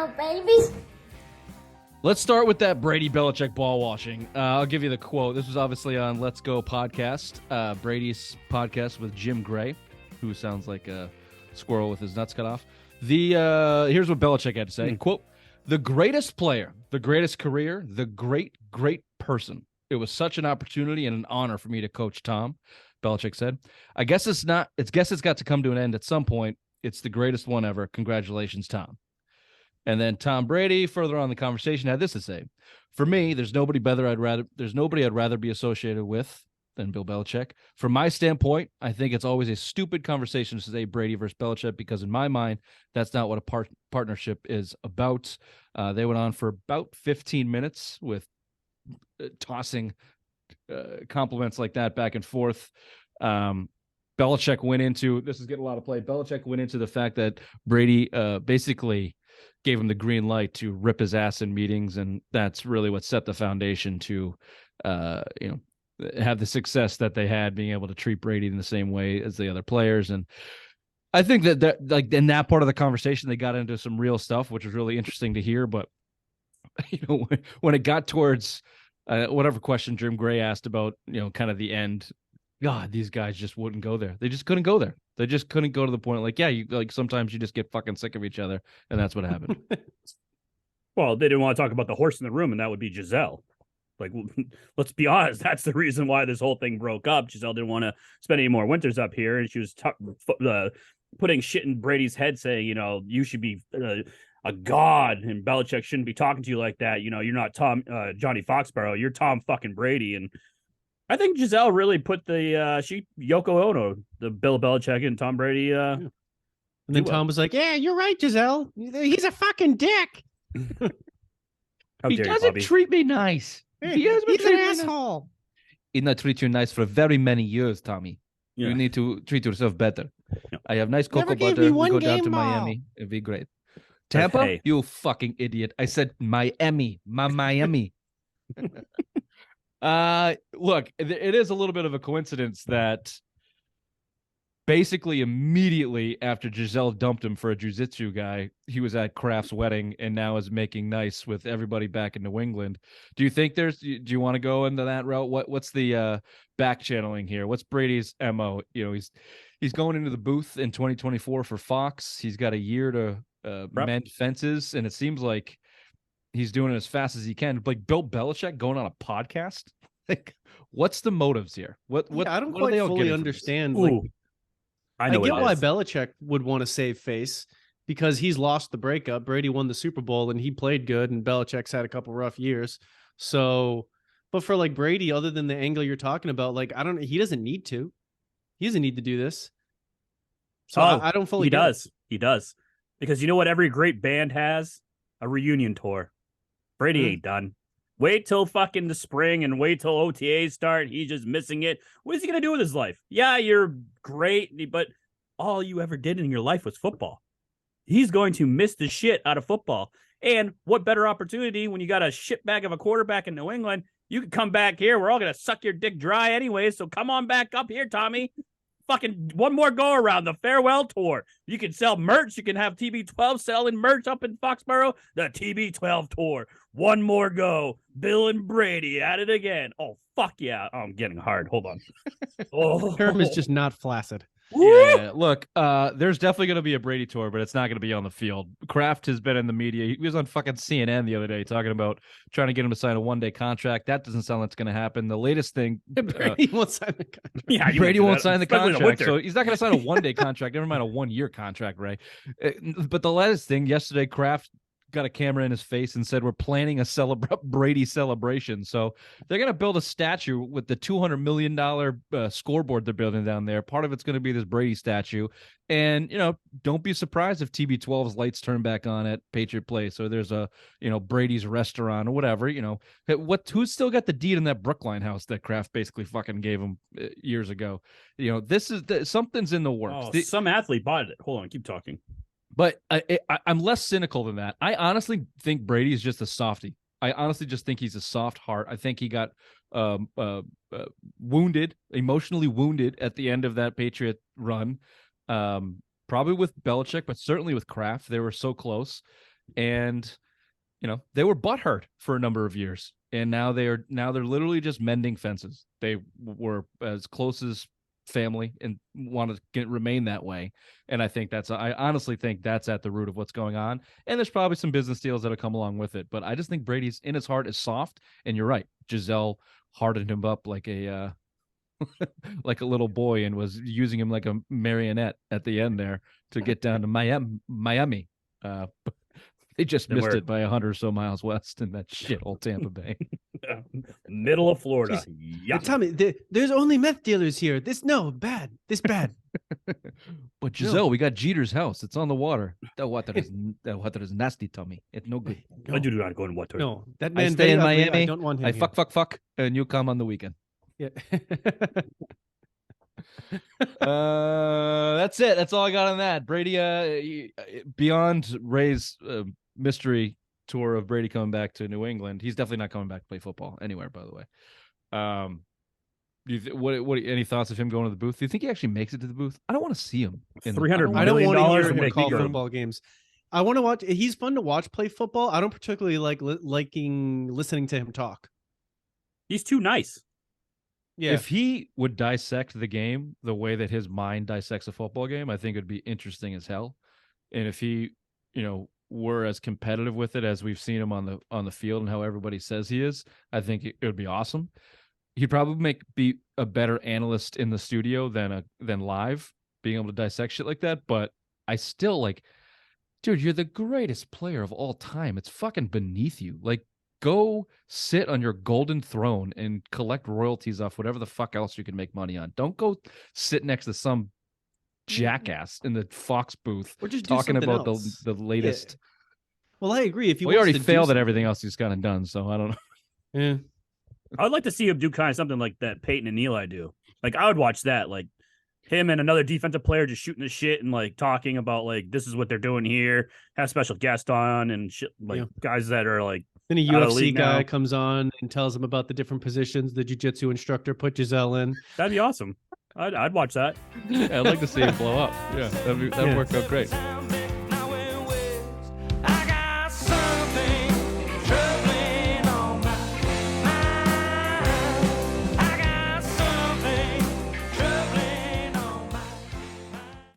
babies. Let's start with that Brady Belichick ball washing. I'll give you the quote. This was obviously on Let's Go podcast, Brady's podcast with Jim Gray, who sounds like a squirrel with his nuts cut off. Here's what Belichick had to say. Quote, "The greatest player, the greatest career, the great person. It was such an opportunity and an honor for me to coach Tom," Belichick said. I guess it's got to come to an end at some point. It's the greatest one ever. Congratulations, Tom." And then Tom Brady, further on in the conversation, had this to say: "For me, there's nobody I'd rather be associated with than Bill Belichick. From my standpoint, I think it's always a stupid conversation to say Brady versus Belichick, because in my mind, that's not what a partnership is about." They went on for about 15 minutes with tossing compliments like that back and forth. Belichick went into, this is getting a lot of play, Belichick went into the fact that Brady basically gave him the green light to rip his ass in meetings, and that's really what set the foundation to have the success that they had, being able to treat Brady in the same way as the other players. And I think that like in that part of the conversation, they got into some real stuff, which was really interesting to hear. But when it got towards whatever question Jim Gray asked about, kind of the end, God, these guys just wouldn't go there. They just couldn't go there. They just couldn't go to the point. Like, sometimes you just get fucking sick of each other, and that's what happened. Well, they didn't want to talk about the horse in the room, and that would be Giselle. Like, let's be honest, that's the reason why this whole thing broke up. Giselle didn't want to spend any more winters up here, and she was putting shit in Brady's head, saying, you should be a god, and Belichick shouldn't be talking to you like that. You're not Johnny Foxborough. You're Tom fucking Brady. And I think Giselle really put Yoko Ono, the Bill Belichick and Tom Brady. And then Tom was like, "Yeah, you're right, Giselle. He's a fucking dick. He doesn't treat me nice. He's an asshole. He not treat you nice for very many years, Tommy. Yeah. You need to treat yourself better. Yeah. I have nice cocoa butter. We go down to Miami. It'd be great. Tampa, hey. You fucking idiot. I said Miami. Miami. Look, it is a little bit of a coincidence that basically immediately after Giselle dumped him for a jiu-jitsu guy, he was at Kraft's wedding and now is making nice with everybody back in New England. Do you think do you want to go into that route? What's the back channeling here? What's Brady's MO? He's going into the booth in 2024 for Fox. He's got a year to mend fences, and it seems like he's doing it as fast as he can. Like Bill Belichick going on a podcast. Like, what's the motives here? I don't quite fully understand. I get why Belichick would want to save face, because he's lost the breakup. Brady won the Super Bowl and he played good, and Belichick's had a couple rough years. So, but for like Brady, other than the angle you're talking about, like, he doesn't need to. He doesn't need to do this. So I don't fully. He does. Because you know what every great band has? A reunion tour. Brady ain't done. Wait till fucking the spring and wait till OTAs start. He's just missing it. What is he going to do with his life? Yeah, you're great, but all you ever did in your life was football. He's going to miss the shit out of football. And what better opportunity when you got a shitbag of a quarterback in New England? You can come back here. We're all going to suck your dick dry anyway, so come on back up here, Tommy. Fucking one more go around, the farewell tour. You can sell merch. You can have TB12 selling merch up in Foxborough. The TB12 tour. One more go. Bill and Brady at it again. Oh, fuck yeah. Oh, I'm getting hard. Hold on. The term is just not flaccid. Yeah, look, there's definitely going to be a Brady tour, but it's not going to be on the field. Kraft has been in the media. He was on fucking CNN the other day talking about trying to get him to sign a one-day contract. That doesn't sound like it's going to happen. The latest thing, Brady won't sign the contract. Yeah, Brady won't sign the contract, so he's not going to sign a one-day contract. Never mind a one-year contract, Ray. But the latest thing, yesterday, Kraft got a camera in his face and said, "We're planning a Brady celebration." So they're going to build a statue with the $200 million scoreboard they're building down there. Part of it's going to be this Brady statue. And, don't be surprised if TB12's lights turn back on at Patriot Place, or there's a, Brady's restaurant or whatever, who's still got the deed in that Brookline house that Kraft basically fucking gave him years ago. This is something's in the works. Oh, some athlete bought it. Hold on. Keep talking. But I'm less cynical than that. I honestly think Brady is just a softie. I honestly just think he's a soft heart. I think he got emotionally wounded at the end of that Patriot run, probably with Belichick, but certainly with Kraft. They were so close. and they were butthurt for a number of years, and now they're literally just mending fences. They were as close as family and want to remain that way. And I honestly think that's at the root of what's going on. And there's probably some business deals that'll come along with it. But I just think Brady's in his heart is soft. And you're right. Giselle hardened him up like a like a little boy and was using him like a marionette at the end there to get down to Miami. They just missed it by 100 or so miles west in that shithole Tampa Bay. Middle of Florida. Yeah. Tommy, there's only meth dealers here. This bad. But Giselle, we got Jeter's house. It's on the water. The water is nasty, Tommy. It's no good. I do not go in water. No, that man. I stay in Miami. I don't want him. I fuck, and you come on the weekend. Yeah. That's it. That's all I got on that. Brady, beyond Ray's mystery tour of Brady coming back to New England, he's definitely not coming back to play football anywhere, by the way. What any thoughts of him going to the booth? Do you think he actually makes it to the booth? I don't want to see him. $300 I don't want to hear him make call football games. I want to watch. He's fun to watch play football. I don't particularly like listening to him talk. He's too nice. Yeah. If he would dissect the game the way that his mind dissects a football game, I think it'd be interesting as hell. And if he, were as competitive with it as we've seen him on the field and how everybody says he is, I think it would be awesome. He'd probably be a better analyst in the studio than live, being able to dissect shit like that. But I still dude, you're the greatest player of all time. It's fucking beneath you. Go sit on your golden throne and collect royalties off whatever the fuck else you can make money on. Don't go sit next to some jackass in the Fox booth or just talking about the latest. Yeah. Well, I agree. If you already failed at everything else he's kind of done, so I don't know. Yeah, I would like to see him do kind of something like that Peyton and Eli do. I would watch that. Him and another defensive player just shooting the shit and talking about this is what they're doing here. Have special guest on and shit guys that are Then a UFC guy comes on and tells him about the different positions the jiu-jitsu instructor put Giselle in. That'd be awesome. I'd watch that. Yeah, I'd like to see it blow up. Yeah, that'd work out great.